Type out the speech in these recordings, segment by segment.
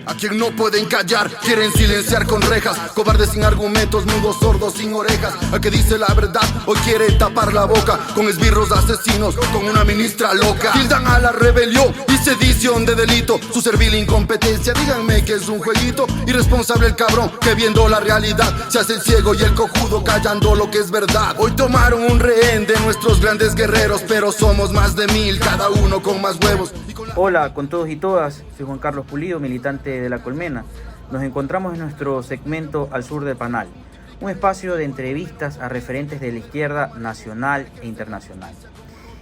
A quien no pueden callar, quieren silenciar con rejas. Cobardes sin argumentos, mudos, sordos, sin orejas. Al que dice la verdad, hoy quiere tapar la boca con esbirros asesinos, con una ministra loca. Tildan a la rebelión y sedición de delito. Su servil incompetencia, díganme que es un jueguito. Irresponsable el cabrón que viendo la realidad se hace el ciego y el cojudo callando lo que es verdad. Hoy tomaron un rehén de nuestros grandes guerreros, pero somos más de 1000, cada uno con más huevos. Hola con todos y todas, soy Juan Carlos Pulido, militante de La Colmena. Nos encontramos en nuestro segmento Al Sur del Panal, un espacio de entrevistas a referentes de la izquierda nacional e internacional.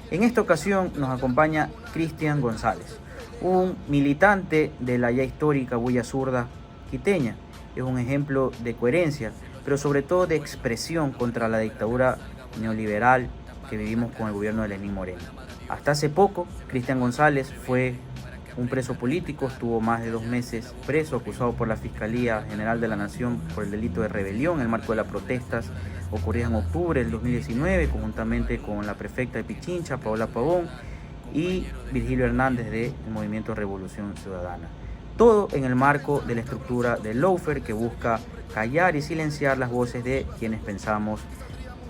En esta ocasión nos acompaña Cristian González, un militante de la ya histórica Bulla Zurda quiteña. Es un ejemplo de coherencia, pero sobre todo de expresión contra la dictadura neoliberal que vivimos con el gobierno de Lenín Moreno. Hasta hace poco, Cristian González fue un preso político, estuvo más de 2 meses preso, acusado por la Fiscalía General de la Nación por el delito de rebelión en el marco de las protestas ocurridas en octubre del 2019, conjuntamente con la prefecta de Pichincha, Paola Pavón, y Virgilio Hernández del Movimiento Revolución Ciudadana. Todo en el marco de la estructura del lawfare que busca callar y silenciar las voces de quienes pensamos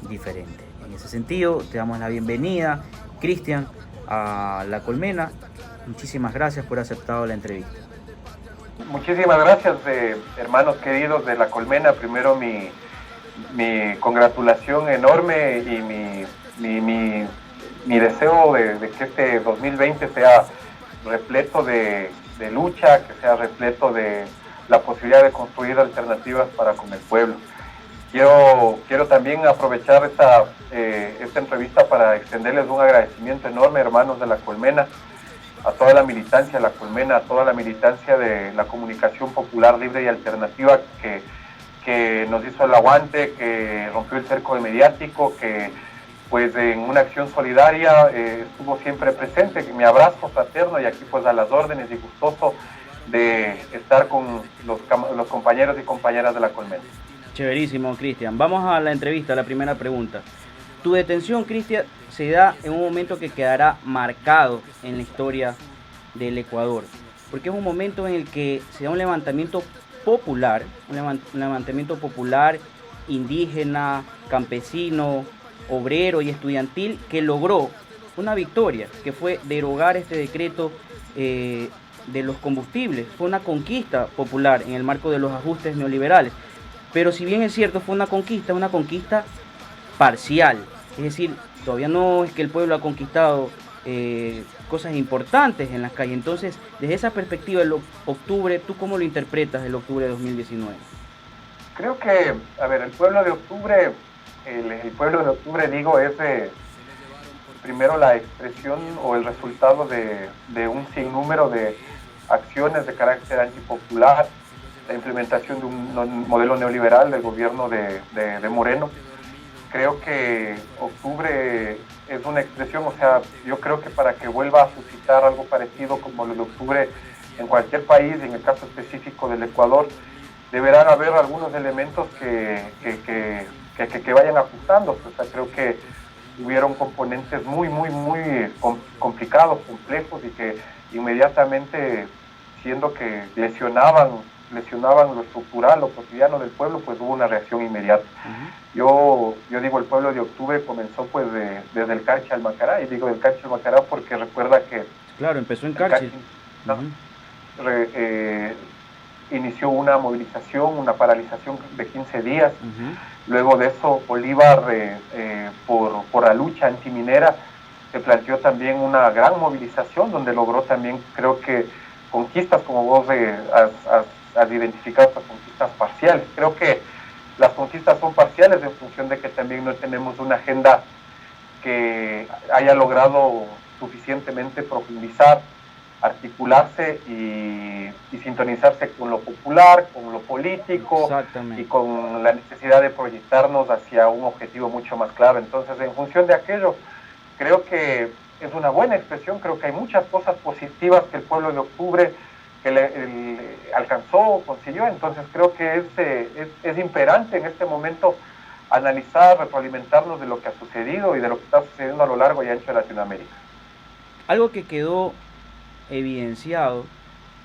diferente. En ese sentido, te damos la bienvenida, Cristian, a La Colmena. Muchísimas gracias por haber aceptado la entrevista. Muchísimas gracias, hermanos queridos de La Colmena. Primero mi congratulación enorme y mi deseo de que este 2020 sea repleto de lucha, que sea repleto de la posibilidad de construir alternativas para con el pueblo. Quiero también aprovechar esta entrevista para extenderles un agradecimiento enorme, hermanos de La Colmena, a toda la militancia de La Colmena, a toda la militancia de la comunicación popular libre y alternativa que nos hizo el aguante, que rompió el cerco mediático, que pues en una acción solidaria estuvo siempre presente. Mi abrazo fraterno y aquí pues a las órdenes y gustoso de estar con los compañeros y compañeras de La Colmena. Chéverísimo, Cristian. Vamos a la entrevista, la primera pregunta. Tu detención, Cristian, se da en un momento que quedará marcado en la historia del Ecuador, porque es un momento en el que se da un levantamiento popular, indígena, campesino, obrero y estudiantil, que logró una victoria, que fue derogar este decreto de los combustibles. Fue una conquista popular en el marco de los ajustes neoliberales. Pero si bien es cierto, fue una conquista parcial. Es decir, todavía no es que el pueblo ha conquistado cosas importantes en las calles. Entonces, desde esa perspectiva, el octubre, ¿tú cómo lo interpretas, el octubre de 2019? Creo que, el pueblo de octubre, digo, es primero la expresión o el resultado de un sinnúmero de acciones de carácter antipopular, la implementación de un modelo neoliberal del gobierno de Moreno. Creo que octubre es una expresión, yo creo que para que vuelva a suscitar algo parecido como lo de octubre en cualquier país, en el caso específico del Ecuador, deberán haber algunos elementos que vayan ajustándose. Creo que hubieron componentes muy complicados, complejos y que inmediatamente, siendo que lesionaban lo estructural, lo cotidiano del pueblo, pues hubo una reacción inmediata. Yo digo, el pueblo de octubre comenzó pues desde el Carchi al Macará, y digo del Carchi al Macará porque recuerda que... Claro, empezó en Carchi. Inició una movilización, una paralización de 15 días. Luego de eso, Bolívar, por la lucha antiminera, se planteó también una gran movilización, donde logró también, creo que, conquistas, como vos has identificado, estas conquistas parciales. Creo que las conquistas son parciales en función de que también no tenemos una agenda que haya logrado suficientemente profundizar, articularse y sintonizarse con lo popular, con lo político y con la necesidad de proyectarnos hacia un objetivo mucho más claro. Entonces, en función de aquello, creo que es una buena expresión. Creo que hay muchas cosas positivas que el pueblo de octubre alcanzó, consiguió. Entonces creo que es imperante en este momento analizar, retroalimentarnos de lo que ha sucedido y de lo que está sucediendo a lo largo y ancho de Latinoamérica. Algo que quedó evidenciado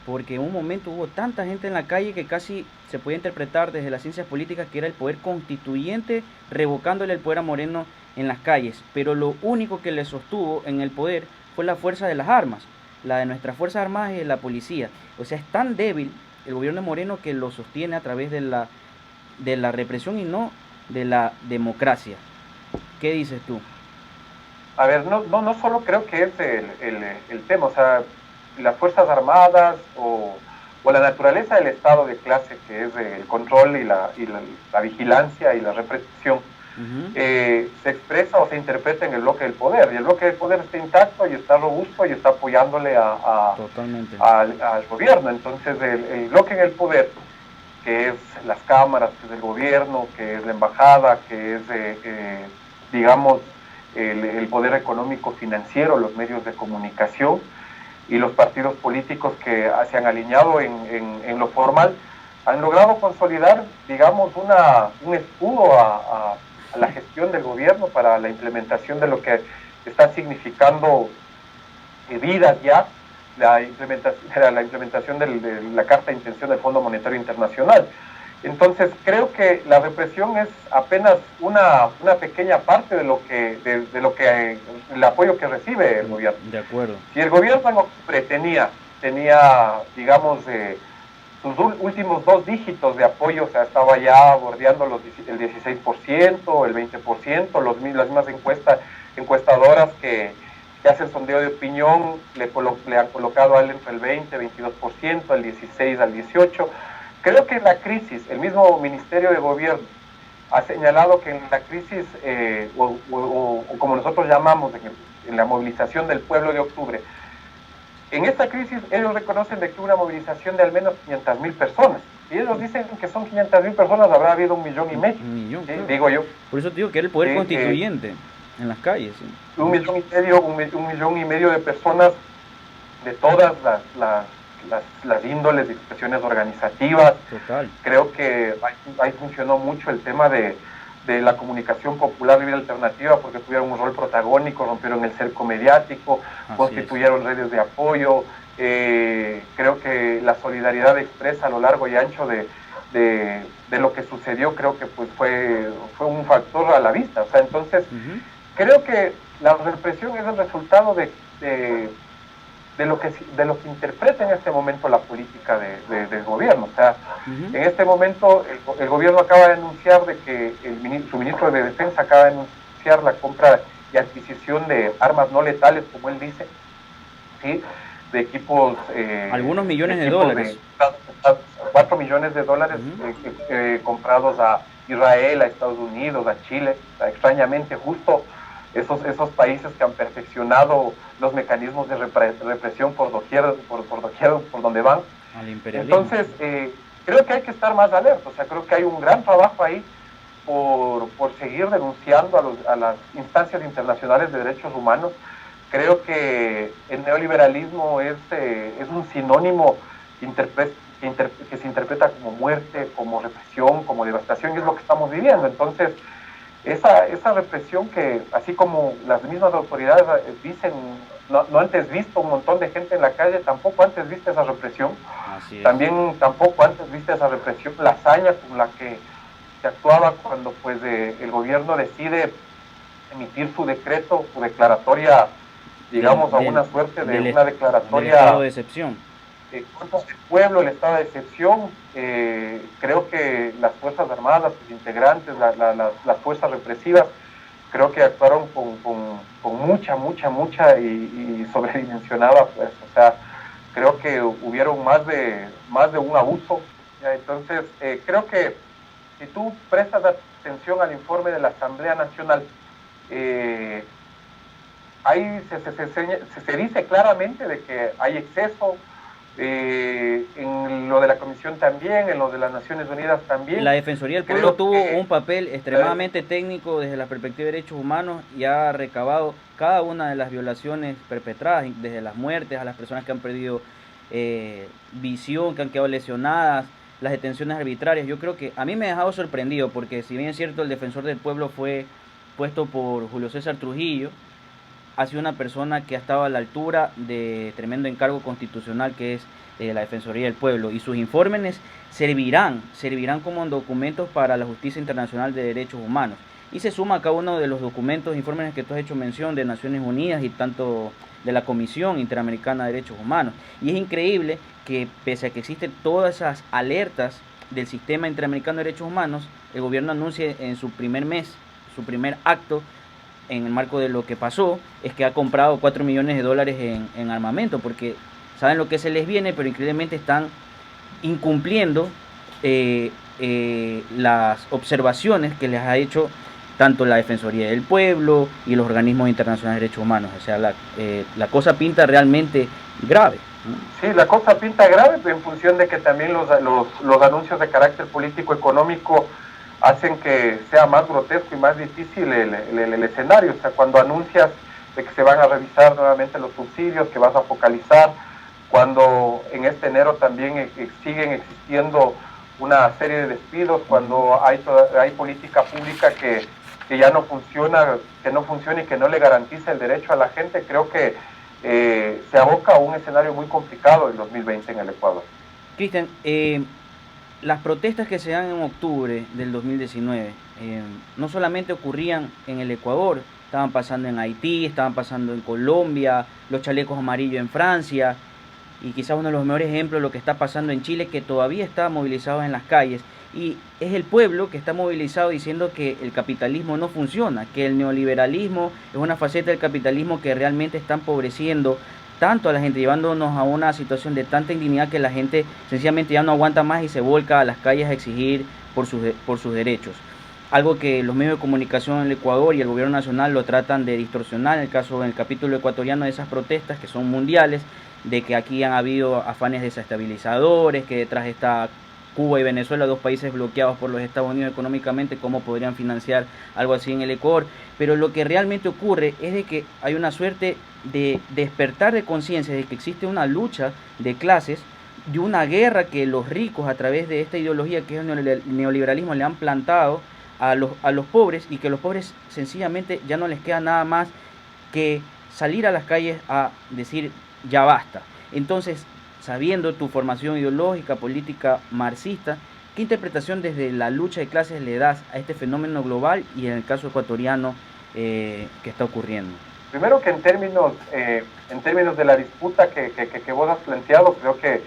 porque en un momento hubo tanta gente en la calle que casi se puede interpretar desde las ciencias políticas que era el poder constituyente revocándole el poder a Moreno en las calles, pero lo único que le sostuvo en el poder fue la fuerza de las armas, la de nuestras Fuerzas Armadas y de la policía. O sea, es tan débil el gobierno de Moreno que lo sostiene a través de la represión y no de la democracia. ¿Qué dices tú? A ver, no solo creo que es el tema, o sea, las Fuerzas Armadas o la naturaleza del Estado de clase, que es el control y la vigilancia y la represión, se expresa o se interpreta en el bloque del poder, y el bloque del poder está intacto y está robusto y está apoyándole al gobierno. Entonces el bloque en el poder, que es las cámaras, que es el gobierno, que es la embajada, que es digamos el poder económico financiero, los medios de comunicación y los partidos políticos que se han alineado en lo formal, han logrado consolidar, digamos, un escudo a la gestión del gobierno para la implementación de lo que está significando vidas ya, la implementación de la Carta de Intención del Fondo Monetario Internacional. Entonces creo que la represión es apenas una pequeña parte de lo que el apoyo que recibe el gobierno. De acuerdo. Si el gobierno en octubre tenía digamos sus últimos 2 dígitos de apoyo, o sea, estaba ya bordeando el 16%, el 20%, las mismas encuestadoras que hacen sondeo de opinión le han colocado a él entre el 20, 22%, el 16 al 18%. Creo que en la crisis, el mismo Ministerio de Gobierno ha señalado que en la crisis, o como nosotros llamamos en la movilización del pueblo de octubre, en esta crisis ellos reconocen de que hubo una movilización de al menos 500,000 personas. Y ellos dicen que son 500,000 personas, habrá habido 1,5 millones. Un millón, ¿sí? Claro. Digo yo. Por eso te digo que era el poder constituyente en las calles. ¿Sí? 1,5 millones de personas de todas las índoles y expresiones organizativas. Total. Creo que ahí funcionó mucho el tema de la comunicación popular libre alternativa, porque tuvieron un rol protagónico, rompieron el cerco mediático, constituyeron redes de apoyo. Creo que la solidaridad expresa a lo largo y ancho de lo que sucedió, creo que pues fue un factor a la vista. O sea, entonces, creo que la represión es el resultado de lo que interpreta en este momento la política del gobierno. O sea, en este momento el gobierno acaba de anunciar de que su ministro de Defensa acaba de anunciar la compra y adquisición de armas no letales, como él dice, ¿sí? De equipos... algunos millones de dólares. 4 millones de dólares comprados a Israel, a Estados Unidos, a Chile. O sea, extrañamente, justo esos países que han perfeccionado los mecanismos de represión por doquier, por donde van. Al imperialismo. Entonces, creo que hay que estar más alerta. O sea, creo que hay un gran trabajo ahí por seguir denunciando a las instancias internacionales de derechos humanos. Creo que el neoliberalismo es un sinónimo que se interpreta como muerte, como represión, como devastación, y es lo que estamos viviendo. Entonces, esa represión que, así como las mismas autoridades dicen, no antes visto un montón de gente en la calle, tampoco antes viste esa represión. También tampoco antes viste esa represión, la hazaña con la que se actuaba cuando pues el gobierno decide emitir su decreto, su declaratoria, digamos, a una suerte de una declaratoria del estado de excepción. Contra el pueblo, el estado de excepción. Creo que las Fuerzas Armadas, sus integrantes, las fuerzas represivas, creo que actuaron con mucha y sobredimensionada fuerza. O sea, creo que hubieron más de un abuso. ¿Ya? Entonces, creo que si tú prestas atención al informe de la Asamblea Nacional, ahí se dice claramente de que hay exceso, en lo de la Comisión también, en lo de las Naciones Unidas también. La Defensoría del Pueblo tuvo un papel extremadamente técnico desde la perspectiva de derechos humanos y ha recabado cada una de las violaciones perpetradas, desde las muertes a las personas que han perdido visión, que han quedado lesionadas, las detenciones arbitrarias. Yo creo que a mí me ha dejado sorprendido, porque si bien es cierto el Defensor del Pueblo fue puesto por Julio César Trujillo, ha sido una persona que ha estado a la altura de tremendo encargo constitucional que es la Defensoría del Pueblo, y sus informes servirán como documentos para la Justicia Internacional de Derechos Humanos, y se suma a cada uno de los documentos e informes que tú has hecho mención de Naciones Unidas y tanto de la Comisión Interamericana de Derechos Humanos. Y es increíble que pese a que existen todas esas alertas del Sistema Interamericano de Derechos Humanos, el gobierno anuncie en su primer mes, su primer acto, en el marco de lo que pasó, es que ha comprado $4 millones en armamento, porque saben lo que se les viene, pero increíblemente están incumpliendo las observaciones que les ha hecho tanto la Defensoría del Pueblo y los organismos internacionales de derechos humanos. O sea, la cosa pinta realmente grave. Sí, la cosa pinta grave en función de que también los anuncios de carácter político-económico hacen que sea más grotesco y más difícil el escenario. O sea, cuando anuncias de que se van a revisar nuevamente los subsidios, que vas a focalizar, cuando en este enero también siguen existiendo una serie de despidos, cuando hay política pública que ya no funciona, y que no le garantiza el derecho a la gente, creo que se aboca a un escenario muy complicado el 2020 en el Ecuador. Cristian, las protestas que se dan en octubre del 2019 no solamente ocurrían en el Ecuador, estaban pasando en Haití, estaban pasando en Colombia, los chalecos amarillos en Francia, y quizás uno de los mejores ejemplos de lo que está pasando en Chile, que todavía está movilizado en las calles, y es el pueblo que está movilizado diciendo que el capitalismo no funciona, que el neoliberalismo es una faceta del capitalismo que realmente está empobreciendo tanto a la gente, llevándonos a una situación de tanta indignidad que la gente sencillamente ya no aguanta más y se volca a las calles a exigir por sus derechos. Algo que los medios de comunicación en el Ecuador y el gobierno nacional lo tratan de distorsionar, en el capítulo ecuatoriano de esas protestas que son mundiales, de que aquí han habido afanes desestabilizadores, que detrás está Cuba y Venezuela, dos países bloqueados por los Estados Unidos económicamente, cómo podrían financiar algo así en el Ecuador. Pero lo que realmente ocurre es de que hay una suerte de despertar de conciencia de que existe una lucha de clases, de una guerra que los ricos a través de esta ideología que es el neoliberalismo le han plantado a los pobres, y que los pobres sencillamente ya no les queda nada más que salir a las calles a decir ya basta. Entonces, sabiendo tu formación ideológica, política marxista, ¿qué interpretación desde la lucha de clases le das a este fenómeno global y en el caso ecuatoriano que está ocurriendo? Primero que en términos de la disputa que vos has planteado, creo que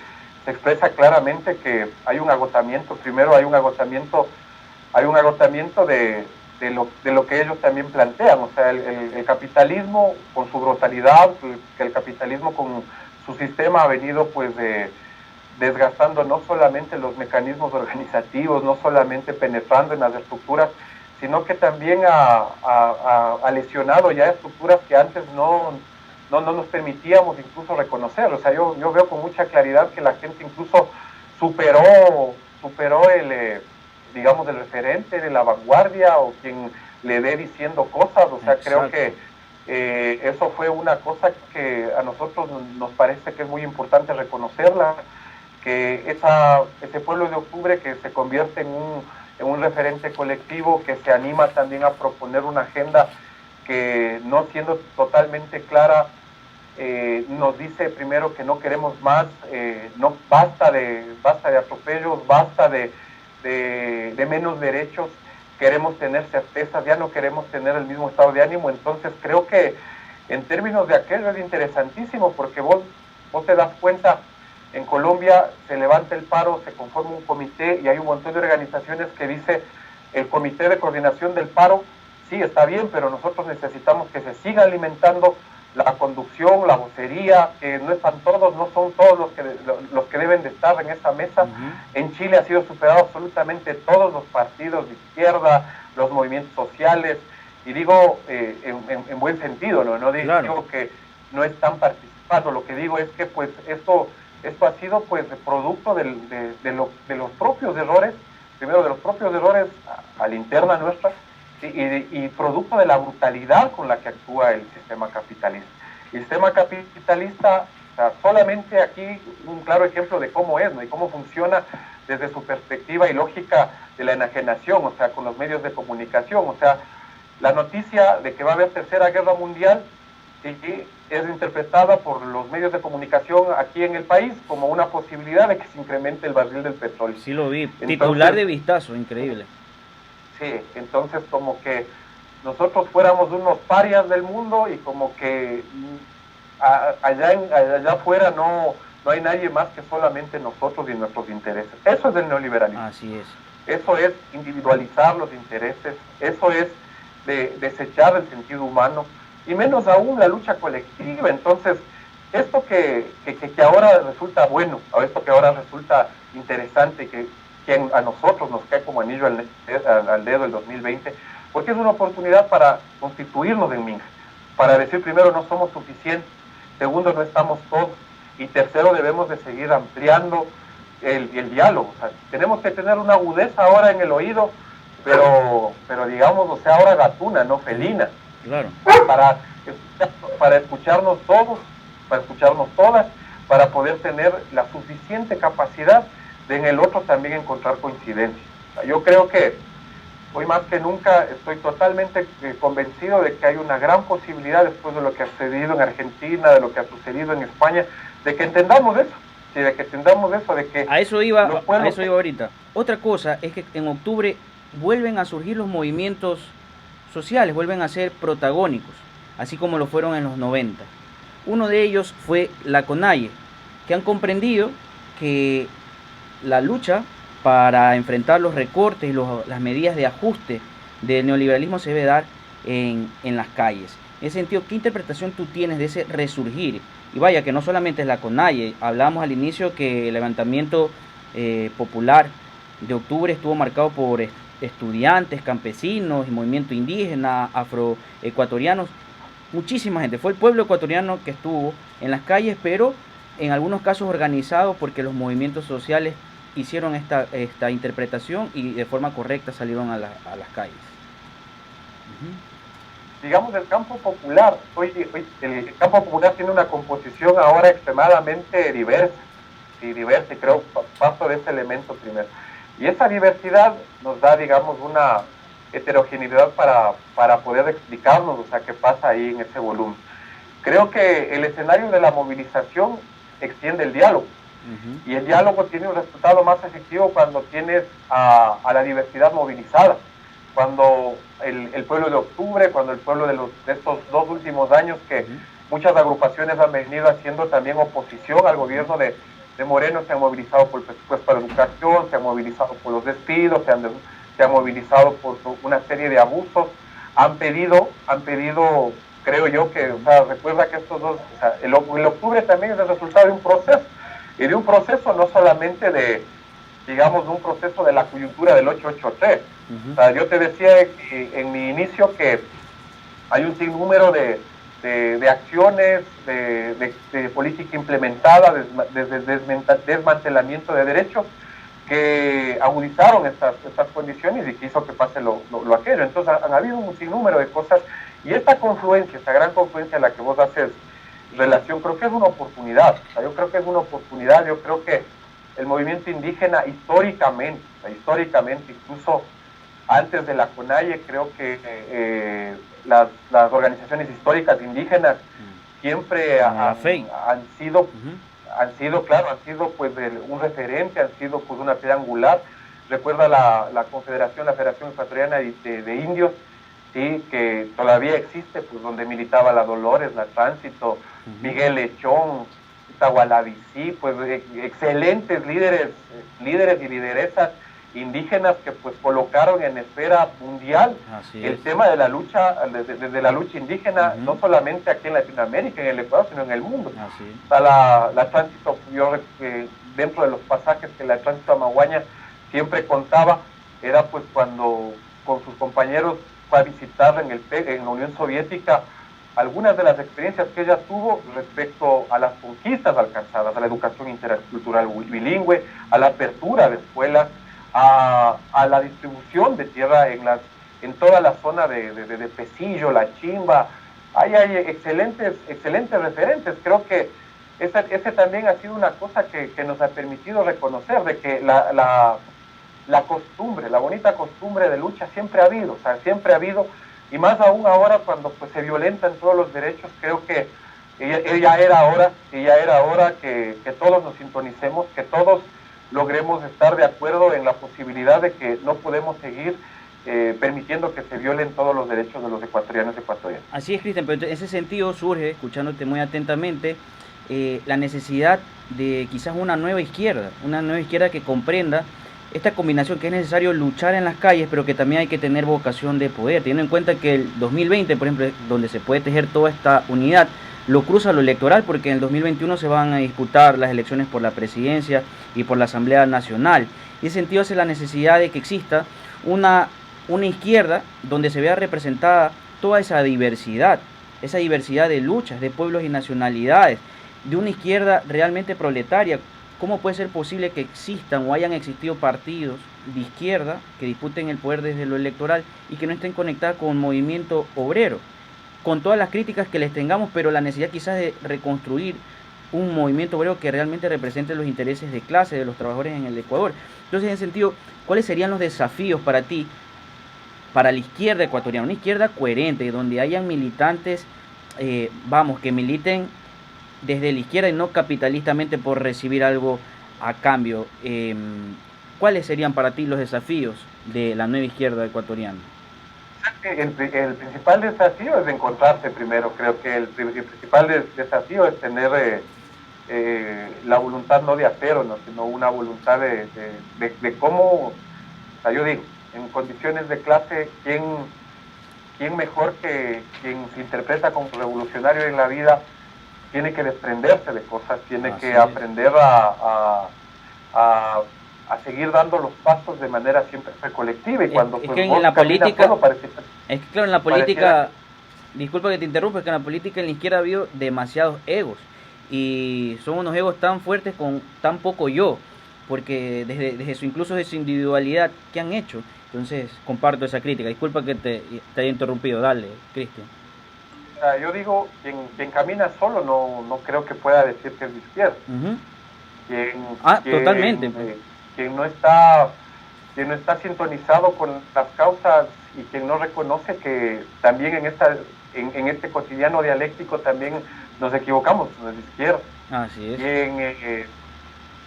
se expresa claramente que hay un agotamiento. Primero hay un agotamiento de lo que ellos también plantean. O sea, el capitalismo con su brutalidad, el capitalismo con su sistema ha venido pues desgastando no solamente los mecanismos organizativos, no solamente penetrando en las estructuras, sino que también ha lesionado ya estructuras que antes no nos permitíamos incluso reconocer. O sea, yo veo con mucha claridad que la gente incluso superó el referente de la vanguardia o quien le dé diciendo cosas. O sea, creo que eso fue una cosa que a nosotros nos parece que es muy importante reconocerla, que ese pueblo de octubre que se convierte en un referente colectivo, que se anima también a proponer una agenda que, no siendo totalmente clara, nos dice primero que no queremos más, no basta de atropellos, basta de menos derechos, queremos tener certezas, ya no queremos tener el mismo estado de ánimo. Entonces creo que en términos de aquello es interesantísimo, porque vos te das cuenta, en Colombia se levanta el paro, se conforma un comité y hay un montón de organizaciones que dice el comité de coordinación del paro, sí, está bien, pero nosotros necesitamos que se siga alimentando la conducción, la vocería, que no son todos los que deben de estar en esa mesa. En Chile ha sido superado absolutamente todos los partidos de izquierda, los movimientos sociales, y digo en buen sentido, no digo, claro, digo que no están participando. Lo que digo es que pues esto ha sido pues producto de los propios errores, primero de los propios errores a la interna nuestra, y producto de la brutalidad con la que actúa el sistema capitalista. El sistema capitalista, o sea, solamente aquí un claro ejemplo de cómo es, ¿no? Y cómo funciona desde su perspectiva y lógica de la enajenación, o sea, con los medios de comunicación. O sea, la noticia de que va a haber tercera guerra mundial y es interpretada por los medios de comunicación aquí en el país como una posibilidad de que se incremente el barril del petróleo. Sí lo vi, Entonces, titular de vistazo, increíble. Sí, entonces como que nosotros fuéramos unos parias del mundo y como que allá afuera no hay nadie más que solamente nosotros y nuestros intereses. Eso es el neoliberalismo. Así es. Eso es individualizar los intereses, eso es desechar el sentido humano y menos aún la lucha colectiva. Entonces, esto que ahora resulta bueno, o esto que ahora resulta interesante, que a nosotros nos cae como anillo al dedo el 2020, porque es una oportunidad para constituirnos en Minsk, para decir primero no somos suficientes, segundo no estamos todos, y tercero debemos de seguir ampliando el diálogo. O sea, tenemos que tener una agudeza ahora en el oído, pero digamos, o sea, ahora gatuna, no felina. Claro. Para escucharnos todos, para escucharnos todas, para poder tener la suficiente capacidad de en el otro también encontrar coincidencias. O sea, yo creo que hoy más que nunca estoy totalmente convencido de que hay una gran posibilidad, después de lo que ha sucedido en Argentina, de lo que ha sucedido en España, de que entendamos eso. Sí, de que entendamos eso, de que... A eso iba ahorita. Otra cosa es que en octubre vuelven a surgir los movimientos sociales, vuelven a ser protagónicos, así como lo fueron en los 90. Uno de ellos fue la CONAIE, que han comprendido que la lucha para enfrentar los recortes y las medidas de ajuste del neoliberalismo se debe dar en las calles. En ese sentido, ¿qué interpretación tú tienes de ese resurgir? Y vaya, que no solamente es la CONAIE, hablábamos al inicio que el levantamiento popular de octubre estuvo marcado por estudiantes, campesinos, y movimiento indígena, afroecuatorianos, muchísima gente. Fue el pueblo ecuatoriano que estuvo en las calles, pero en algunos casos organizado porque los movimientos sociales hicieron esta interpretación y de forma correcta salieron a las calles. Digamos, el campo popular, el campo popular tiene una composición ahora extremadamente diversa, y creo paso de ese elemento primero. Y esa diversidad nos da, digamos, una heterogeneidad para poder explicarnos, o sea, qué pasa ahí en ese volumen. Creo que el escenario de la movilización extiende el diálogo, y el diálogo tiene un resultado más efectivo cuando tienes a la diversidad movilizada, cuando el pueblo de octubre, cuando el pueblo de estos 2 últimos años, que muchas agrupaciones han venido haciendo también oposición al gobierno de Moreno, se han movilizado por el presupuesto para educación, se han movilizado por los despidos, se han movilizado por una serie de abusos, han pedido, creo yo que, o sea, recuerda que estos dos, o sea, el octubre también es el resultado de un proceso, y de un proceso no solamente digamos, un proceso de la coyuntura del 883. O sea, yo te decía en mi inicio que hay un sinnúmero de acciones, de política implementada, desde desmantelamiento de derechos, que agudizaron estas condiciones y que hizo que pase lo aquello. Entonces han habido un sinnúmero de cosas, y esta confluencia, esta gran confluencia a la que vos haces relación, creo que es una oportunidad. O sea, yo creo que es una oportunidad. Yo creo que el movimiento indígena históricamente, incluso antes de la CONAIE, creo que las organizaciones históricas indígenas siempre han sido pues un referente, han sido pues una piedra angular. Recuerda la Confederación, la Federación Ecuatoriana de Indios, sí, que todavía existe, pues donde militaba la Dolores, la Tránsito, Miguel Lechón, Tahualabicí, pues excelentes líderes y lideresas indígenas que pues colocaron en esfera mundial el tema de la lucha, desde la lucha indígena, no solamente aquí en Latinoamérica, en el Ecuador, sino en el mundo. O sea, la Tránsito, dentro de los pasajes que la Tránsito Amaguaña siempre contaba, era pues cuando con sus compañeros fue a visitar en la Unión Soviética algunas de las experiencias que ella tuvo respecto a las conquistas alcanzadas, a la educación intercultural bilingüe, a la apertura de escuelas, a la distribución de tierra en toda la zona de Pesillo, La Chimba. Hay excelentes referentes. Creo que ese también ha sido una cosa que nos ha permitido reconocer de que la costumbre, la bonita costumbre de lucha siempre ha habido, o sea, siempre ha habido, y más aún ahora cuando pues se violentan todos los derechos. Creo que ya era hora que todos nos sintonicemos, que todos logremos estar de acuerdo en la posibilidad de que no podemos seguir permitiendo que se violen todos los derechos de los ecuatorianos y ecuatorianas. Así es, Cristian, pero en ese sentido surge, escuchándote muy atentamente, la necesidad de quizás una nueva izquierda que comprenda esta combinación, que es necesario luchar en las calles, pero que también hay que tener vocación de poder, teniendo en cuenta que el 2020, por ejemplo, donde se puede tejer toda esta unidad, lo cruza lo electoral, porque en el 2021 se van a disputar las elecciones por la presidencia y por la Asamblea Nacional. Y en ese sentido hace la necesidad de que exista una izquierda donde se vea representada toda esa diversidad de luchas, de pueblos y nacionalidades, de una izquierda realmente proletaria. ¿Cómo puede ser posible que existan o hayan existido partidos de izquierda que disputen el poder desde lo electoral y que no estén conectados con el movimiento obrero? Con todas las críticas que les tengamos, pero la necesidad quizás de reconstruir un movimiento obrero que realmente represente los intereses de clase de los trabajadores en el Ecuador. Entonces, en ese sentido, ¿cuáles serían los desafíos para ti, para la izquierda ecuatoriana? Una izquierda coherente, donde hayan militantes, que militen desde la izquierda y no capitalistamente por recibir algo a cambio. ¿Cuáles serían para ti los desafíos de la nueva izquierda ecuatoriana? El principal desafío es encontrarse primero. Creo que el principal desafío es tener la voluntad no de hacer, sino una voluntad de cómo, o sea, yo digo, en condiciones de clase, ¿quién mejor que quien se interpreta como revolucionario en la vida tiene que desprenderse de cosas, tiene que aprender a seguir dando los pasos de manera siempre colectiva? Y cuando es que en la política solo, es que claro, en la política, disculpa que te interrumpa, es que en la política en la izquierda ha habido demasiados egos, y son unos egos tan fuertes con tan poco yo, porque desde incluso de su individualidad, ¿qué han hecho? Entonces comparto esa crítica. Disculpa que te haya interrumpido. Dale, Cristian. Yo digo, quien camina solo no creo que pueda decir que es de izquierda. Totalmente. Quien no está sintonizado con las causas y quien no reconoce que también en este cotidiano dialéctico también nos equivocamos, no es de izquierda. Así es.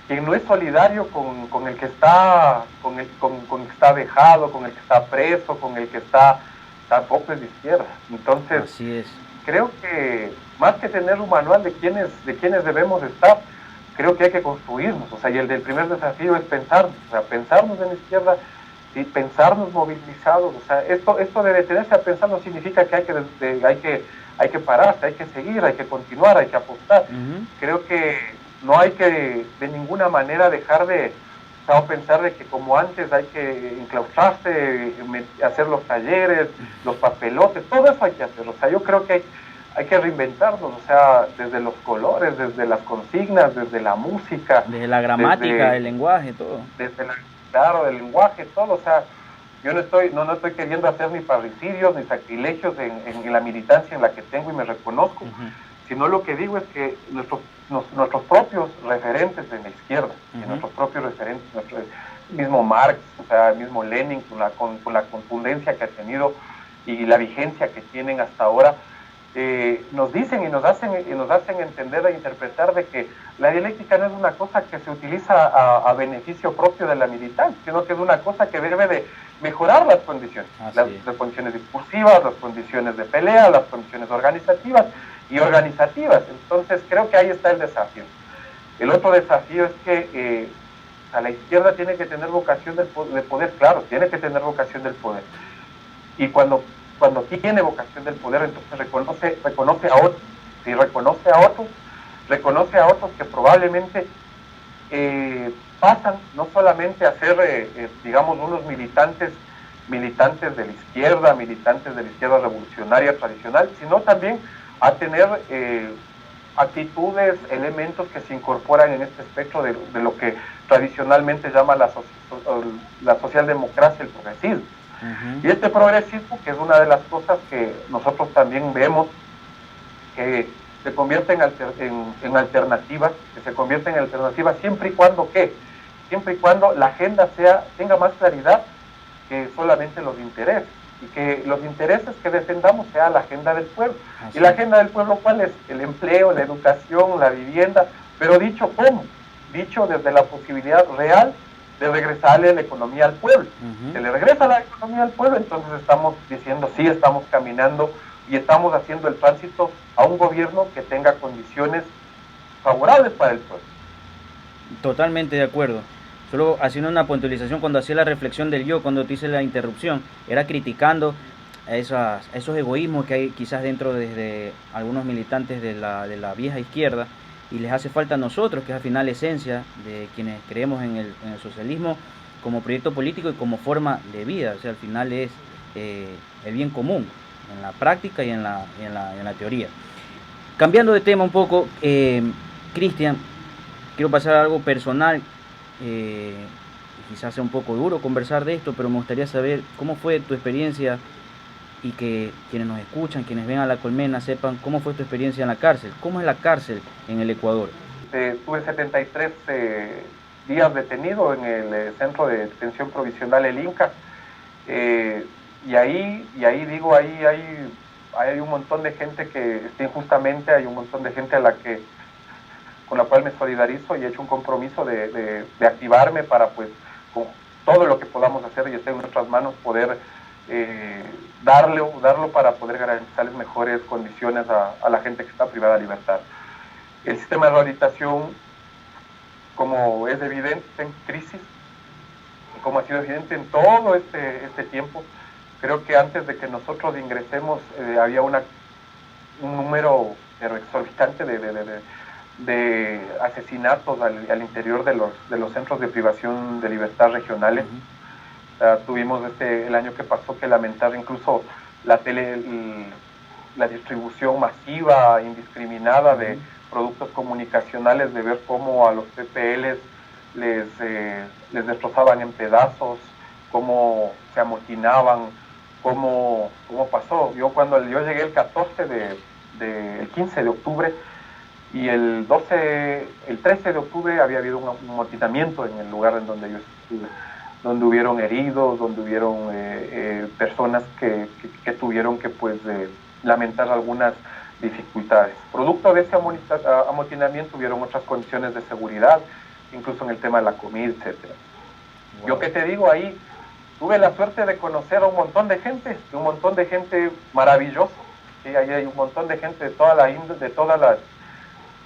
Quien no es solidario con el que está con el que está dejado, con el que está preso, con el que está, tampoco es de izquierda. Entonces, así es. Creo que más que tener un manual de quiénes debemos estar, creo que hay que construirnos. O sea, y el primer desafío es pensarnos en la izquierda y pensarnos movilizados. O sea, esto de detenerse a pensar no significa que hay que pararse, hay que seguir, hay que continuar, hay que apostar. Creo que no hay que de ninguna manera dejar de pensar de que como antes hay que enclaustrarse, hacer los talleres, los papelotes, todo eso hay que hacer. O sea, yo creo que hay que reinventarnos, o sea, desde los colores, desde las consignas, desde la música, desde la gramática, el lenguaje, todo. Claro, del lenguaje, todo. O sea, yo no estoy queriendo hacer ni parricidios ni sacrilegios en la militancia en la que tengo y me reconozco, sino lo que digo es que nuestros propios referentes en la izquierda, nuestros propios referentes, mismo Marx, o sea, el mismo Lenin, con la contundencia que ha tenido y la vigencia que tienen hasta ahora, nos dicen y nos hacen entender e interpretar de que la dialéctica no es una cosa que se utiliza a beneficio propio de la militancia, sino que es una cosa que debe de mejorar las condiciones, las condiciones discursivas, las condiciones de pelea, las condiciones organizativas y organizativas. Entonces creo que ahí está el desafío. El otro desafío es que la izquierda tiene que tener vocación de poder, claro, tiene que tener vocación del poder. Y cuando tiene vocación del poder, entonces reconoce a otros. Si reconoce a otros que probablemente pasan no solamente a ser, digamos, unos militantes de la izquierda revolucionaria tradicional, sino también a tener actitudes, elementos que se incorporan en este espectro de lo que tradicionalmente llama la socialdemocracia, el progresismo. Y este progresismo, que es una de las cosas que nosotros también vemos, que se convierte en alternativas, siempre y cuando la agenda tenga más claridad que solamente los intereses. y que los intereses que defendamos sea la agenda del pueblo. Así ¿Y la es. agenda del pueblo cuál es? El empleo, la educación, la vivienda, pero dicho cómo, dicho desde la posibilidad real de regresarle la economía al pueblo. Se le regresa la economía al pueblo, entonces estamos diciendo sí, estamos caminando y estamos haciendo el tránsito a un gobierno que tenga condiciones favorables para el pueblo. Totalmente de acuerdo. Solo haciendo una puntualización, cuando hacía la reflexión del yo, cuando te hice la interrupción, era criticando esos egoísmos que hay quizás dentro de algunos militantes de la vieja izquierda, y les hace falta a nosotros, que es al final la esencia de quienes creemos en el socialismo como proyecto político y como forma de vida. O sea, al final es el bien común, en la práctica y en la teoría. Cambiando de tema un poco, Cristian, quiero pasar a algo personal. Quizás sea un poco duro conversar de esto, pero me gustaría saber cómo fue tu experiencia y que quienes nos escuchan, quienes ven a La Colmena, sepan cómo fue tu experiencia en la cárcel. ¿Cómo es la cárcel en el Ecuador? Estuve 73 días detenido en el centro de detención provisional El Inca, y ahí digo, ahí hay un montón de gente que está injustamente, hay un montón de gente con la cual me solidarizo y he hecho un compromiso de activarme para, pues, con todo lo que podamos hacer y esté en nuestras manos, poder darlo para poder garantizarles mejores condiciones a la gente que está privada de libertad. El sistema de rehabilitación, como es evidente, está en crisis, como ha sido evidente en todo este tiempo. Creo que antes de que nosotros ingresemos había un número exorbitante de asesinatos al interior de los centros de privación de libertad regionales. Tuvimos el año que pasó que lamentar incluso la distribución masiva, indiscriminada de productos comunicacionales, de ver cómo a los PPLs les destrozaban en pedazos, cómo se amotinaban, cómo pasó. Cuando yo llegué el 15 de octubre, y el 13 de octubre había habido un amotinamiento en el lugar en donde yo estuve, donde hubieron heridos, donde hubieron personas que tuvieron que, pues, lamentar algunas dificultades. Producto de ese amotinamiento hubieron otras condiciones de seguridad, incluso en el tema de la comida, etc. Wow. Yo, ¿qué te digo? Ahí tuve la suerte de conocer a un montón de gente maravillosa. ¿Sí? Ahí hay un montón de gente de todas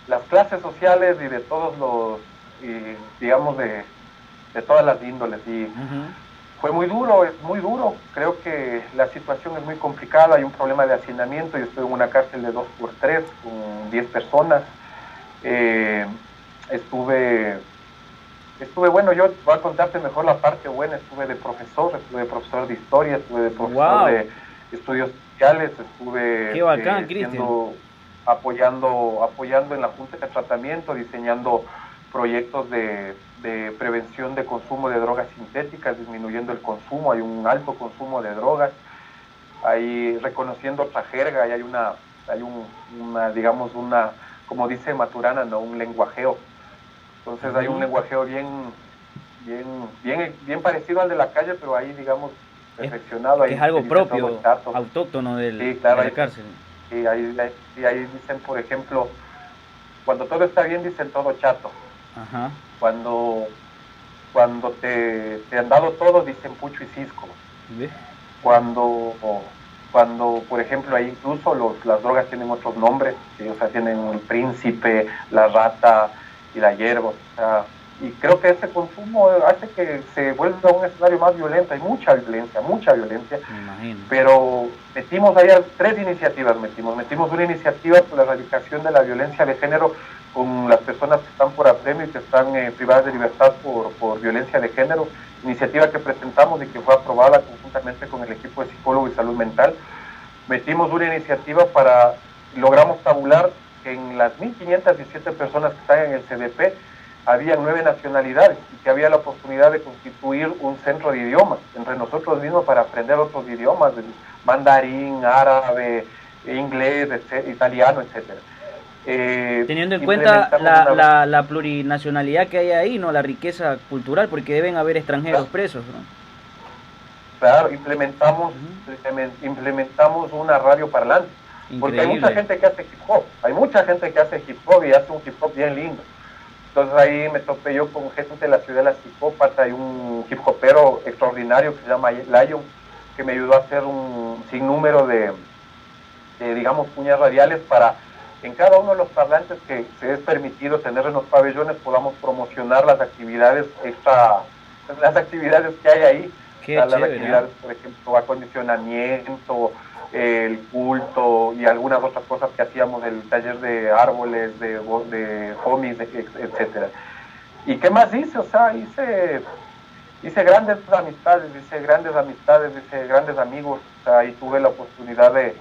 las clases sociales y de todos digamos, de todas las índoles. Y fue muy duro, es muy duro. Creo que la situación es muy complicada, hay un problema de hacinamiento. Yo estuve en una cárcel de 2x3 con 10 personas. Estuve, bueno, yo voy a contarte mejor la parte buena. Estuve de profesor de historia, estuve de profesor de estudios sociales, estuve qué bacán, apoyando en la Junta de Tratamiento, diseñando proyectos de prevención de consumo de drogas sintéticas, disminuyendo el consumo. Hay un alto consumo de drogas, hay reconociendo otra jerga, y hay digamos, como dice Maturana, ¿no? Un lenguajeo. Entonces hay un lenguajeo bien parecido al de la calle, pero ahí, digamos, perfeccionado. Es algo propio, autóctono de la cárcel. Y ahí dicen, por ejemplo, cuando todo está bien, dicen todo chato. Ajá. Cuando te han dado todo, dicen pucho y cisco. ¿Ve? Cuando, por ejemplo, ahí incluso las drogas tienen otros nombres, ¿sí? O sea, tienen el príncipe, la rata y la hierba. O sea, y creo que ese consumo hace que se vuelva un escenario más violento. Hay mucha violencia. Me imagino. Pero metimos ahí 3 iniciativas. Metimos una iniciativa por la erradicación de la violencia de género con las personas que están por apremio y que están privadas de libertad por violencia de género. Iniciativa que presentamos y que fue aprobada conjuntamente con el equipo de psicólogos y salud mental. Metimos una iniciativa logramos tabular que en las 1.517 personas que están en el CDP había 9 nacionalidades y que había la oportunidad de constituir un centro de idiomas entre nosotros mismos para aprender otros idiomas, mandarín, árabe, inglés, italiano, etcétera. Teniendo en cuenta la plurinacionalidad que hay ahí, ¿no? La riqueza cultural, porque deben haber extranjeros presos, ¿no? Claro, implementamos una radio parlante. Porque hay mucha gente que hace hip hop, hay mucha gente que hace hip hop y hace un hip hop bien lindo. Entonces ahí me topé yo con gente de la ciudad de la psicópata y un hip hopero extraordinario que se llama Lion, que me ayudó a hacer un sinnúmero de digamos, cuñas radiales para en cada uno de los parlantes que se es permitido tener en los pabellones podamos promocionar las actividades las actividades que hay ahí. Las actividades, por ejemplo, acondicionamiento, el culto y algunas otras cosas que hacíamos, el taller de árboles, de homies, etcétera. ¿Y qué más hice? O sea, hice grandes amistades, hice grandes amigos. O sea, ahí tuve la oportunidad de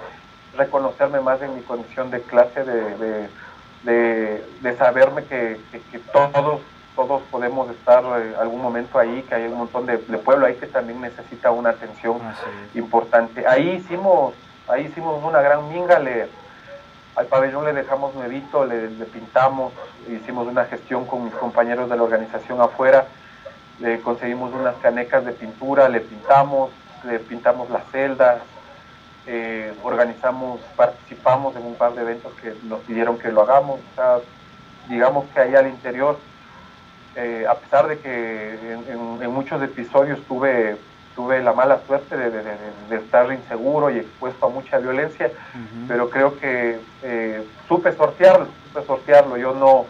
reconocerme más en mi condición de clase, de saberme que todos podemos estar algún momento ahí, que hay un montón de pueblo ahí que también necesita una atención importante. Ahí hicimos una gran minga, al pabellón le dejamos nuevito, le pintamos, hicimos una gestión con mis compañeros de la organización afuera, le conseguimos unas canecas de pintura, le pintamos las celdas, participamos en un par de eventos que nos pidieron que lo hagamos. O sea, digamos que ahí al interior, a pesar de que en muchos episodios tuve la mala suerte de estar inseguro y expuesto a mucha violencia, pero creo que supe sortearlo. Yo no,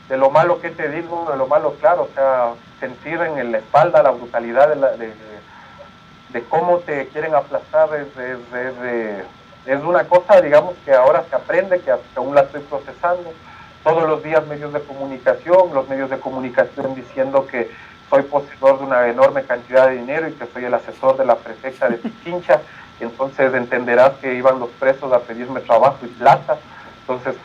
de lo malo que te digo, de lo malo, claro, o sea, sentir en la espalda la brutalidad de cómo te quieren aplastar es una cosa, digamos, que ahora se aprende, que aún la estoy procesando. Todos los días los medios de comunicación diciendo que soy poseedor de una enorme cantidad de dinero y que soy el asesor de la prefecta de Pichincha. Entonces entenderás que iban los presos a pedirme trabajo y plata. Entonces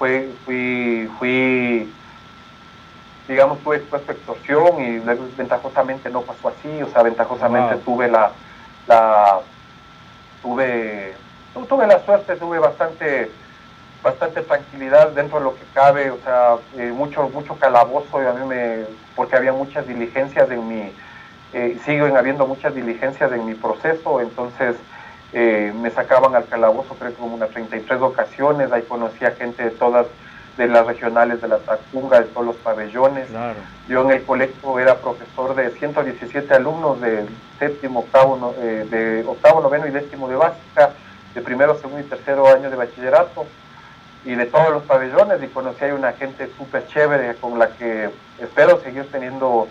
digamos, tuve expuesto a extorsión y ventajosamente no pasó así. O sea, ventajosamente tuve tuve la suerte, tuve bastante tranquilidad dentro de lo que cabe. O sea, mucho calabozo, y a mí porque había muchas diligencias siguen habiendo muchas diligencias en mi proceso. Entonces me sacaban al calabozo, creo que como unas 33 ocasiones. Ahí conocí a gente de las regionales de la Tacunga, de todos los pabellones. Claro. Yo en el colegio era profesor de 117 alumnos del de octavo, noveno y décimo de básica, de primero, segundo y tercero año de bachillerato, y de todos los pabellones, y conocí a una gente súper chévere con la que espero seguir teniendo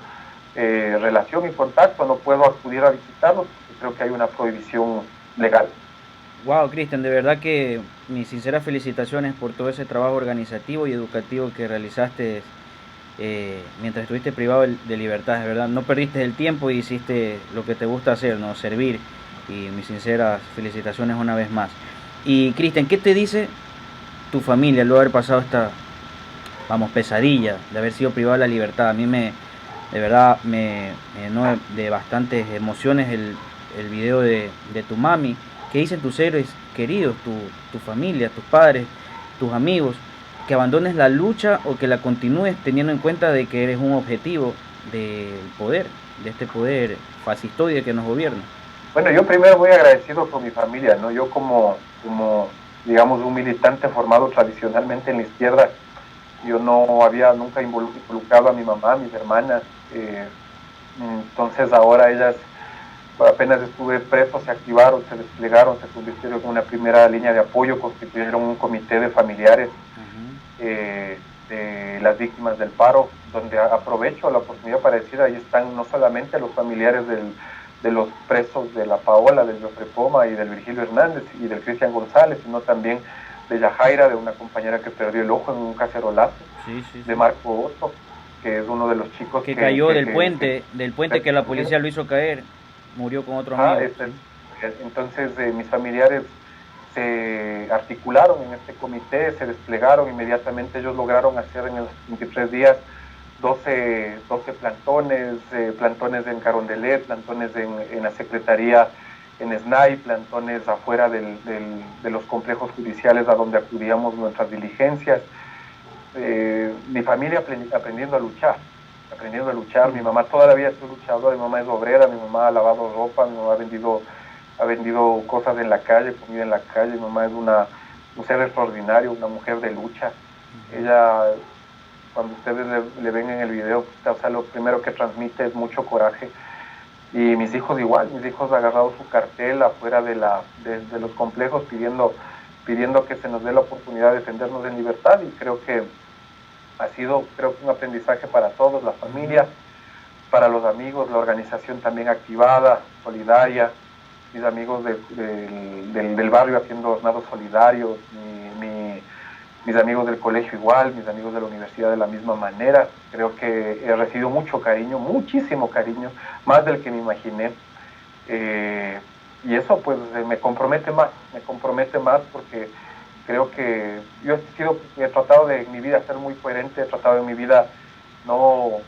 relación y contacto. No puedo acudir a visitarlos porque creo que hay una prohibición legal. Wow, Cristian, de verdad que mis sinceras felicitaciones por todo ese trabajo organizativo y educativo que realizaste mientras estuviste privado de libertad. De verdad, no perdiste el tiempo y hiciste lo que te gusta hacer, ¿no? Servir. Y mis sinceras felicitaciones una vez más. Y Cristian, ¿qué te dice tu familia luego de haber pasado esta, pesadilla de haber sido privado de la libertad? A mí de verdad me llenó de bastantes emociones el video de tu mami. ¿Qué dicen tus seres queridos, tu familia, tus padres, tus amigos? ¿Que abandones la lucha o que la continúes teniendo en cuenta de que eres un objetivo del poder, de este poder fascistoide que nos gobierna? Bueno, yo primero muy agradecido con mi familia, ¿no? Yo como digamos, un militante formado tradicionalmente en la izquierda, yo no había nunca involucrado a mi mamá, a mis hermanas. Entonces ahora ellas, apenas estuve preso, se activaron, se desplegaron, se convirtieron en una primera línea de apoyo, constituyeron un comité de familiares de las víctimas del paro, donde aprovecho la oportunidad para decir, ahí están no solamente los familiares de los presos de la Paola, del Jofre Poma y del Virgilio Hernández y del Cristian González, sino también de Yajaira, de una compañera que perdió el ojo en un cacerolazo, de Marco Otto, que es uno de los chicos que cayó del puente que la policía lo hizo caer, murió con otro amigo. Entonces mis familiares se articularon en este comité, se desplegaron inmediatamente. Ellos lograron hacer en los 23 días 12 plantones en Carondelet, plantones en la Secretaría en SNAI, plantones afuera de los complejos judiciales a donde acudíamos nuestras diligencias. Mi familia aprendiendo a luchar. aprendiendo a luchar. Mi mamá toda la vida es luchadora, mi mamá es obrera, mi mamá ha lavado ropa, mi mamá ha vendido cosas en la calle, comida en la calle. Mi mamá es un ser extraordinario, una mujer de lucha. Ella, cuando ustedes le ven en el video, o sea, lo primero que transmite es mucho coraje. Y mis hijos igual, mis hijos agarrados su cartel afuera de los complejos pidiendo que se nos dé la oportunidad de defendernos en libertad, y creo que ha sido un aprendizaje para todos, la familia, para los amigos, la organización también activada, solidaria, mis amigos del barrio haciendo jornadas solidarios, mis amigos del colegio igual, mis amigos de la universidad de la misma manera. Creo que he recibido mucho cariño, muchísimo cariño, más del que me imaginé. Y eso pues me compromete más porque creo que yo he tratado de en mi vida ser muy coherente, he tratado en mi vida no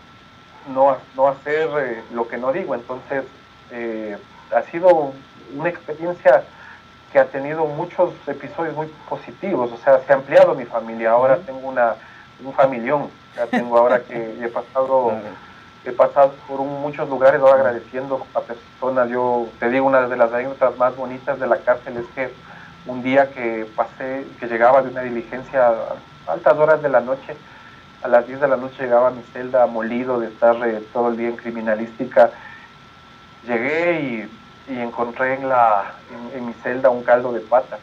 hacer lo que no digo. Entonces ha sido una experiencia que ha tenido muchos episodios muy positivos. O sea, se ha ampliado mi familia, ahora tengo un familión, ya tengo ahora que he pasado por muchos lugares ahora agradeciendo a personas. Yo te digo, una de las anécdotas más bonitas de la cárcel es que un día que llegaba de una diligencia a altas horas de la noche, a las 10 de la noche llegaba a mi celda molido de estar todo el día en criminalística. Llegué y encontré en mi celda un caldo de pata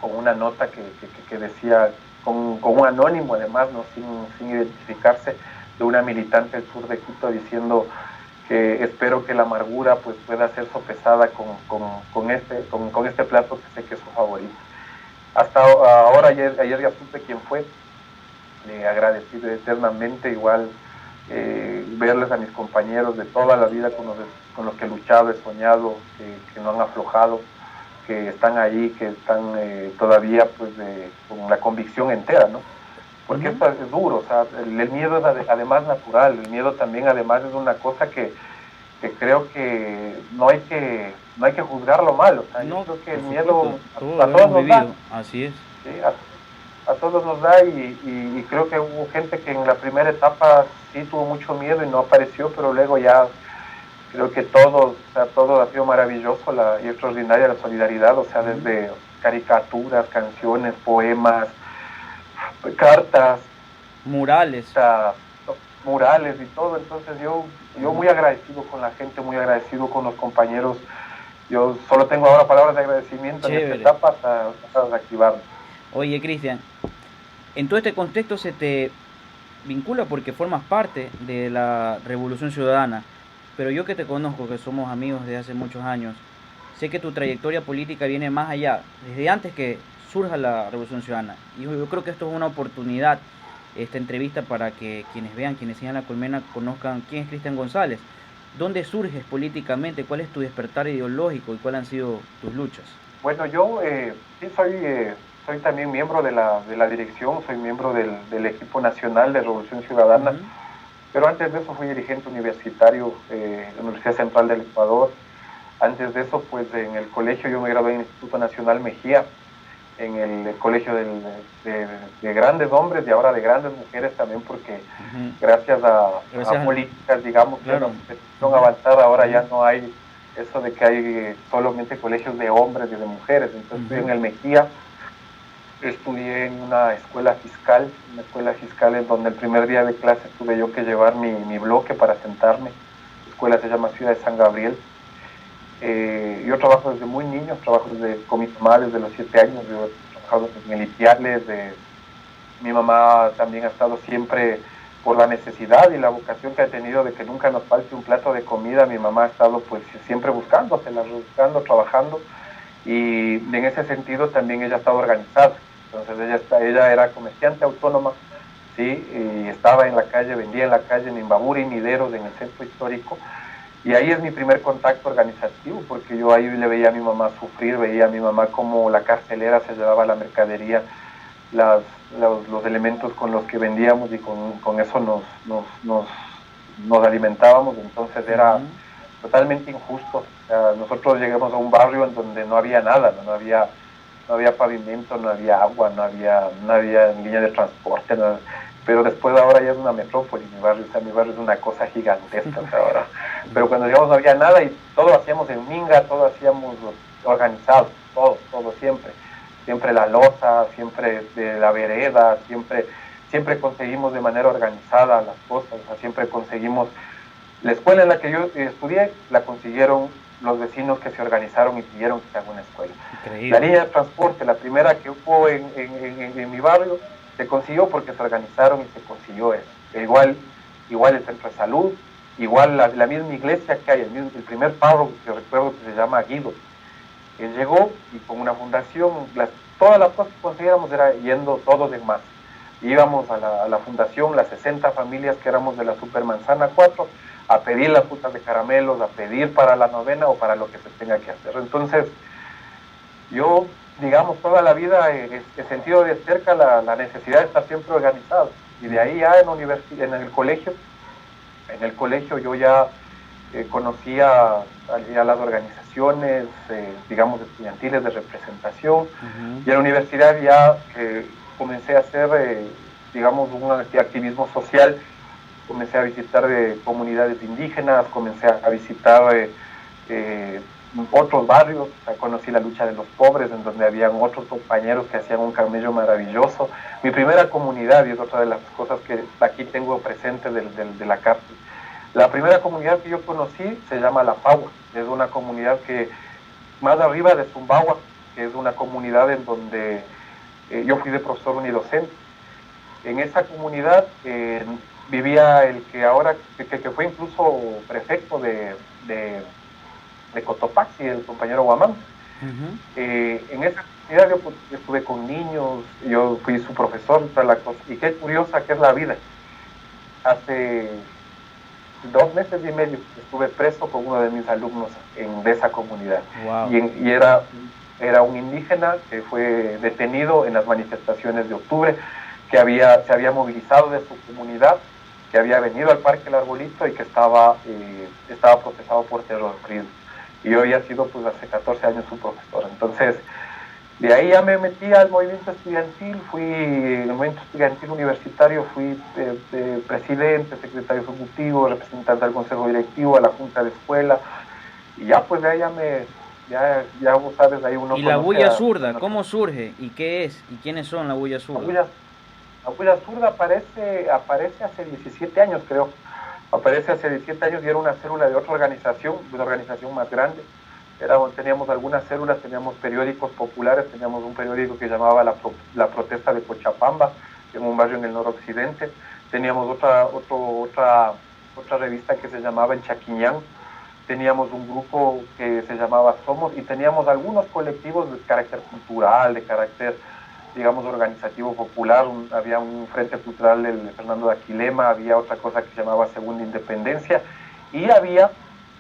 con una nota que decía, con un anónimo además, ¿no? sin identificarse, de una militante del sur de Quito, diciendo que espero que la amargura pues pueda ser sopesada con este plato que sé que es su favorito. Hasta ahora, ayer ya supe quién fue, le agradecí eternamente. Igual verles a mis compañeros de toda la vida con los que he luchado, he soñado, que no han aflojado, que están ahí, que están todavía pues con la convicción entera, ¿no? Porque esto es duro. O sea, el miedo es además natural, el miedo también además es una cosa que creo que no hay que juzgarlo mal. O sea, yo creo que el miedo a todos nos da. Así es. ¿Sí? A todos nos da, y creo que hubo gente que en la primera etapa sí tuvo mucho miedo y no apareció, pero luego ya creo que todo ha sido maravilloso y extraordinaria la solidaridad. O sea, desde caricaturas, canciones, poemas, cartas, murales, y todo. Entonces yo muy agradecido con la gente, muy agradecido con los compañeros. Yo solo tengo ahora palabras de agradecimiento. Chévere. En esta etapa hasta activarme. Oye, Cristian, en todo este contexto se te vincula porque formas parte de la Revolución Ciudadana, pero yo que te conozco, que somos amigos desde hace muchos años, sé que tu trayectoria política viene más allá, desde antes que surja la Revolución Ciudadana. Y yo creo que esto es una oportunidad, esta entrevista, para que quienes sigan La Colmena, conozcan quién es Cristian González, dónde surges políticamente, cuál es tu despertar ideológico y cuáles han sido tus luchas. Bueno, yo sí soy también miembro de la dirección, soy miembro del equipo nacional de Revolución Ciudadana, pero antes de eso fui dirigente universitario en la Universidad Central del Ecuador. Antes de eso, pues en el colegio yo me gradué en el Instituto Nacional Mejía, en el colegio de grandes hombres y ahora de grandes mujeres también, porque gracias a políticas, digamos, claro, que son avanzadas, ahora ya no hay eso de que hay solamente colegios de hombres y de mujeres. Entonces estudié en el Mejía, estudié en una escuela fiscal en donde el primer día de clase tuve yo que llevar mi bloque para sentarme. La escuela se llama Ciudad de San Gabriel. Yo trabajo desde muy niño, con mi mamá desde los 7 años. Yo he trabajado en miliciales. Mi mamá también ha estado siempre por la necesidad y la vocación que ha tenido de que nunca nos falte un plato de comida. Mi mamá ha estado pues siempre buscando, trabajando, y en ese sentido también ella ha estado organizada. Entonces ella era comerciante autónoma, ¿sí? Y estaba en la calle, vendía en la calle, en Imbabura y Mideros, en el centro histórico. Y ahí es mi primer contacto organizativo, porque yo ahí le veía a mi mamá sufrir, veía a mi mamá como la carcelera se llevaba la mercadería, los elementos con los que vendíamos, y con eso nos alimentábamos. Entonces era totalmente injusto. O sea, nosotros llegamos a un barrio en donde no había nada, no había pavimento, no había agua, no había línea de transporte, pero después ahora ya es una metrópoli mi barrio, o sea, mi barrio es una cosa gigantesca, o sea, ahora. Pero cuando llegamos no había nada y todo hacíamos en minga, todo hacíamos organizado, todo siempre la loza, siempre de la vereda, siempre conseguimos de manera organizada las cosas, o sea, siempre conseguimos. La escuela en la que yo estudié la consiguieron los vecinos que se organizaron y pidieron que se haga una escuela. Increíble. La línea de transporte, la primera que hubo en mi barrio, se consiguió porque se organizaron y se consiguió eso. Igual el centro de salud, igual la misma iglesia que hay, el primer párroco que recuerdo que se llama Guido. Él llegó y con una fundación, todas las cosas que consiguiéramos era yendo todos en masa. Íbamos a la fundación, las 60 familias que éramos de la Supermanzana 4, a pedir las frutas de caramelos, a pedir para la novena o para lo que se tenga que hacer. Entonces, yo, digamos, toda la vida he sentido de cerca la necesidad de estar siempre organizado. Y de ahí ya en el colegio yo ya conocía a las organizaciones, digamos, estudiantiles de representación. Y en la universidad ya comencé a hacer, digamos, un activismo social. Comencé a visitar comunidades indígenas, comencé a visitar otros barrios, o sea, conocí la lucha de los pobres, en donde habían otros compañeros que hacían un camello maravilloso. Mi primera comunidad, y es otra de las cosas que aquí tengo presente de la cárcel, la primera comunidad que yo conocí se llama La Pagua, es una comunidad que más arriba de Zumbagua, que es una comunidad en donde yo fui de profesor unidocente. En esa comunidad vivía el que ahora, que fue incluso prefecto de Cotopaxi, el compañero Guamán. En esa comunidad yo estuve con niños, yo fui su profesor, toda la cosa. Y qué curiosa que es la vida. Hace 2 meses y medio estuve preso con uno de mis alumnos de esa comunidad. Wow. Y era un indígena que fue detenido en las manifestaciones de octubre, que se había movilizado de su comunidad, que había venido al Parque El Arbolito y que estaba procesado por terrorismo. Y yo había sido, pues, hace 14 años su profesor. Entonces, de ahí ya me metí al movimiento estudiantil, en el movimiento estudiantil universitario fui presidente, secretario ejecutivo, representante del consejo directivo, a la junta de escuela, y ya pues de ahí ya vos sabes, ahí uno. ¿Y la bulla zurda, cómo surge? ¿Y qué es? ¿Y quiénes son la bulla zurda? La bulla zurda aparece hace 17 años, creo. Aparece hace 17 años y era una célula de otra organización, una organización más grande. Teníamos algunas células, teníamos periódicos populares, teníamos un periódico que llamaba La Protesta de Cochapamba, en un barrio en el noroccidente. Teníamos otra revista que se llamaba El Chaquiñán. Teníamos un grupo que se llamaba Somos y teníamos algunos colectivos de carácter cultural, de carácter, digamos, organizativo popular. Había un frente cultural del Fernando de Aquilema, había otra cosa que se llamaba Segunda Independencia y había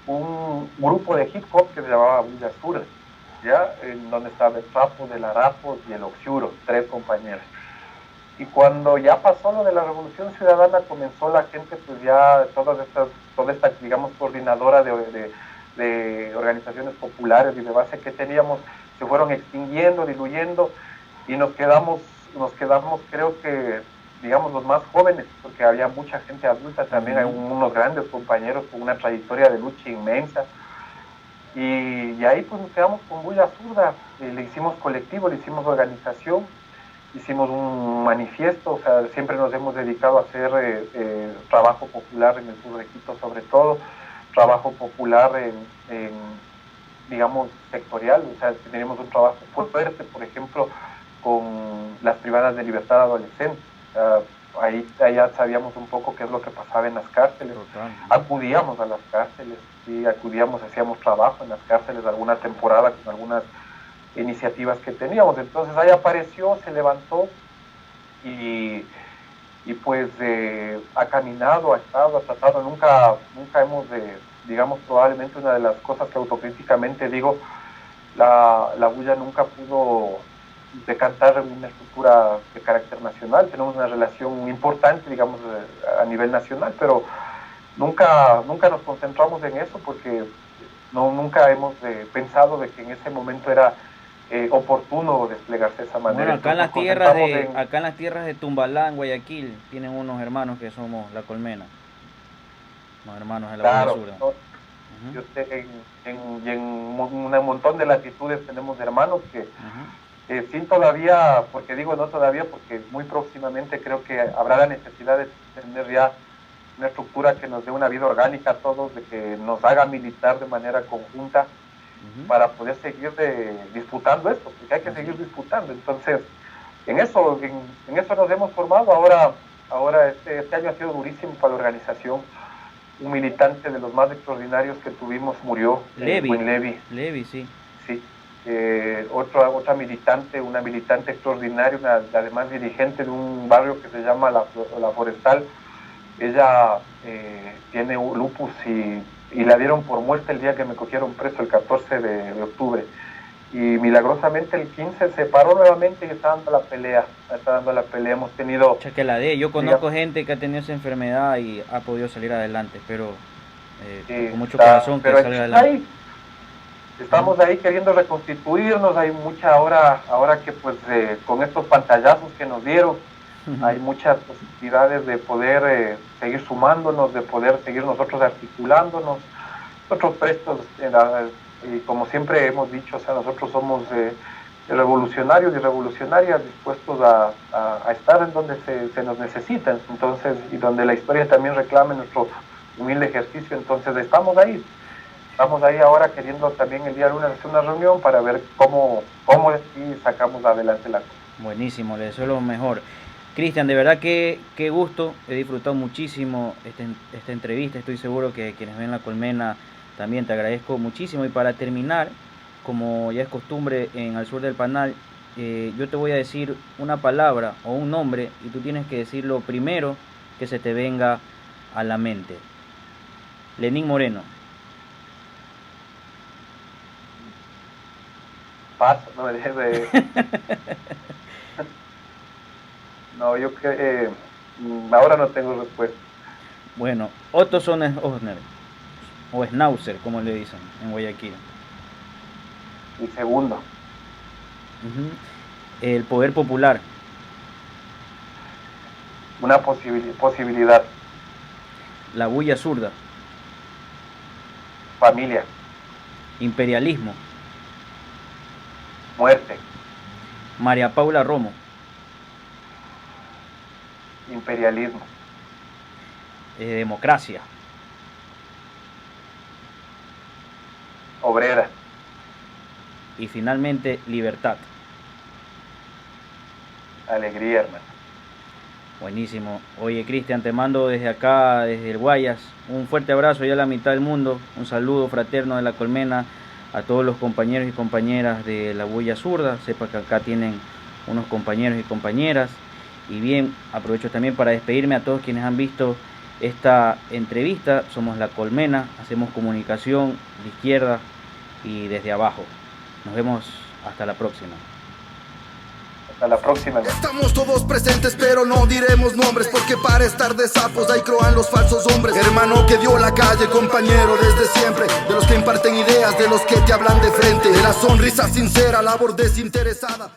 un grupo de hip hop que se llamaba Bulla Zurda, ¿ya? En donde estaba el Trapo, el Arapos y el Oxiuro, 3 compañeros. Y cuando ya pasó lo de la Revolución Ciudadana, comenzó la gente, pues ya, toda esta, digamos, coordinadora de organizaciones populares y de base que teníamos, se fueron extinguiendo, diluyendo, y nos quedamos creo que, digamos, los más jóvenes, porque había mucha gente adulta también, hay unos grandes compañeros con una trayectoria de lucha inmensa, y ahí pues nos quedamos con Bulla Zurda, le hicimos colectivo, le hicimos organización, hicimos un manifiesto, o sea, siempre nos hemos dedicado a hacer trabajo popular en el sur de Quito, sobre todo, trabajo popular en digamos, sectorial, o sea, tenemos un trabajo fuerte, por ejemplo, con las privadas de libertad adolescentes. Ahí ya sabíamos un poco qué es lo que pasaba en las cárceles. Acudíamos a las cárceles, sí, hacíamos trabajo en las cárceles alguna temporada con algunas iniciativas que teníamos. Entonces ahí apareció, se levantó y pues ha caminado, ha estado, ha tratado. Nunca hemos, digamos, probablemente una de las cosas que autocríticamente digo, la bulla nunca pudo decantar en una estructura de carácter nacional. Tenemos una relación importante, digamos, a nivel nacional, pero nunca nos concentramos en eso porque nunca hemos pensado de que en ese momento era oportuno desplegarse de esa manera. Bueno, acá en las Entonces, tierras concentramos acá en las tierras de Tumbalá, en Guayaquil, tienen unos hermanos que somos la Colmena. Los hermanos de la claro, Bulla Zurda. ¿no? Yo sé, y en un montón de latitudes tenemos hermanos que sin todavía, porque digo no todavía, porque muy próximamente creo que habrá la necesidad de tener ya una estructura que nos dé una vida orgánica a todos, de que nos haga militar de manera conjunta para poder seguir disputando esto, porque hay que seguir disputando. Entonces, en eso nos hemos formado. Ahora este año ha sido durísimo para la organización. Un militante de los más extraordinarios que tuvimos murió, Levi. Levi, sí. Sí. Otra militante, una militante extraordinaria, además dirigente de un barrio que se llama La Forestal. Ella tiene lupus y la dieron por muerta el día que me cogieron preso, el 14 de octubre. Y milagrosamente el 15 se paró nuevamente y está dando la pelea. Hemos tenido... Yo conozco gente que ha tenido esa enfermedad y ha podido salir adelante, pero con mucho corazón que salga adelante. Estamos ahí queriendo reconstituirnos. Hay mucha ahora que pues con estos pantallazos que nos dieron, hay muchas posibilidades de poder seguir sumándonos, de poder seguir nosotros articulándonos, nosotros prestos, y como siempre hemos dicho, o sea, nosotros somos revolucionarios y revolucionarias dispuestos a estar en donde se nos necesita, entonces, y donde la historia también reclame nuestro humilde ejercicio. Entonces estamos ahí ahora queriendo también el día lunes hacer una reunión para ver cómo sacamos adelante la cosa. Buenísimo, le deseo lo mejor. Cristian, de verdad que qué gusto, he disfrutado muchísimo esta entrevista, estoy seguro que quienes ven La Colmena también te agradezco muchísimo. Y para terminar, como ya es costumbre en Al Sur del Panal, yo te voy a decir una palabra o un nombre y tú tienes que decir lo primero que se te venga a la mente. Lenín Moreno. Paso, no, yo que ahora no tengo respuesta. Bueno, Otto Sonnenhöfner, o Schnauzer, como le dicen en Guayaquil. El segundo. El poder popular. Una posibilidad. La bulla zurda. Familia. Imperialismo. Muerte. María Paula Romo. Imperialismo. Democracia. Obrera. Y finalmente, libertad. Alegría, hermano. Buenísimo. Oye, Cristian, te mando desde acá, desde el Guayas, un fuerte abrazo ya a la mitad del mundo, un saludo fraterno de La Colmena a todos los compañeros y compañeras de la Bulla Zurda. Sepa que acá tienen unos compañeros y compañeras. Y bien, aprovecho también para despedirme a todos quienes han visto esta entrevista. Somos La Colmena, hacemos comunicación de izquierda y desde abajo. Nos vemos hasta la próxima. Hasta la próxima. Estamos todos presentes, pero no diremos nombres, porque para estar de sapos ahí croan los falsos hombres. Hermano que dio la calle, compañero desde siempre, de los que imparten ideas, de los que te hablan de frente, de la sonrisa sincera, labor desinteresada.